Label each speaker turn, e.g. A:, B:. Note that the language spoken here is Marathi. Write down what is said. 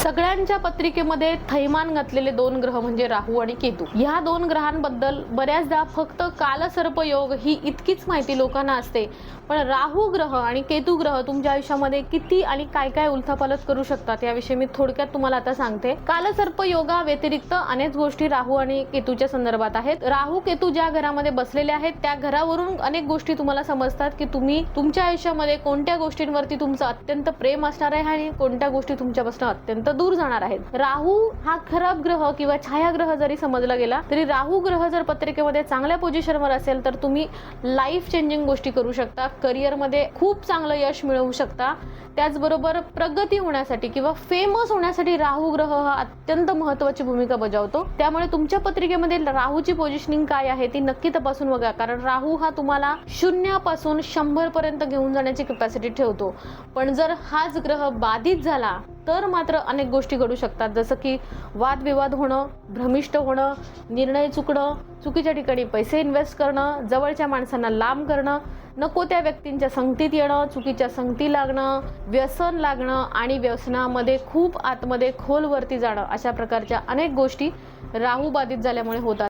A: सगळ्यांच्या पत्रिकेमध्ये थैमान घातलेले दोन ग्रह म्हणजे राहू आणि केतू। ह्या दोन ग्रहांबद्दल बऱ्याचदा फक्त कालसर्प योग ही इतकीच माहिती लोकांना असते, पण राहू ग्रह आणि केतू ग्रह तुमच्या आयुष्यामध्ये किती आणि काय काय उलथापालथ करू शकतात याविषयी मी थोडक्यात तुम्हाला आता सांगते। कालसर्प योगा व्यतिरिक्त अनेक गोष्टी राहू आणि केतूच्या संदर्भात आहेत। राहू केतू ज्या घरामध्ये बसलेले आहेत त्या घरावरून अनेक गोष्टी तुम्हाला समजतात की तुम्ही तुमच्या आयुष्यामध्ये कोणत्या गोष्टींवरती तुमचं अत्यंत प्रेम असणार आहे आणि कोणत्या गोष्टी तुमच्यापासून अत्यंत दूर जाणार आहेत। राहू हा खराब ग्रह किंवा छायाग्रह जरी समजला गेला तरी राहू ग्रह जर पत्रिकेमध्ये चांगल्या पोझिशनवर असेल तर तुम्ही लाईफ चेंजिंग गोष्टी करू शकता, करिअर मध्ये खूप चांगलं यश मिळवू शकता। त्याचबरोबर प्रगती होण्यासाठी किंवा फेमस होण्यासाठी राहू ग्रह हा अत्यंत महत्त्वाची भूमिका बजावतो। त्यामुळे तुमच्या पत्रिकेमध्ये राहूची पोझिशनिंग काय आहे ती नक्की तपासून बघा, कारण राहू हा तुम्हाला 0 पासून 100 पर्यंत घेऊन जाण्याची कॅपॅसिटी ठेवतो। पण जर हाच ग्रह बाधित झाला तर मात्र अनेक गोष्टी घडू शकतात, जसं की वादविवाद होणं, भ्रमिष्ट होणं, निर्णय चुकणं, चुकीच्या ठिकाणी पैसे इन्व्हेस्ट करणं, जवळच्या माणसांना लांब करणं, नको त्या व्यक्तींच्या संगतीत येणं, चुकीच्या संगती लागणं, व्यसन लागणं आणि व्यसनामध्ये खूप आतमध्ये खोलवरती जाणं, अशा प्रकारच्या अनेक गोष्टी राहू बाधित झाल्यामुळे होतात।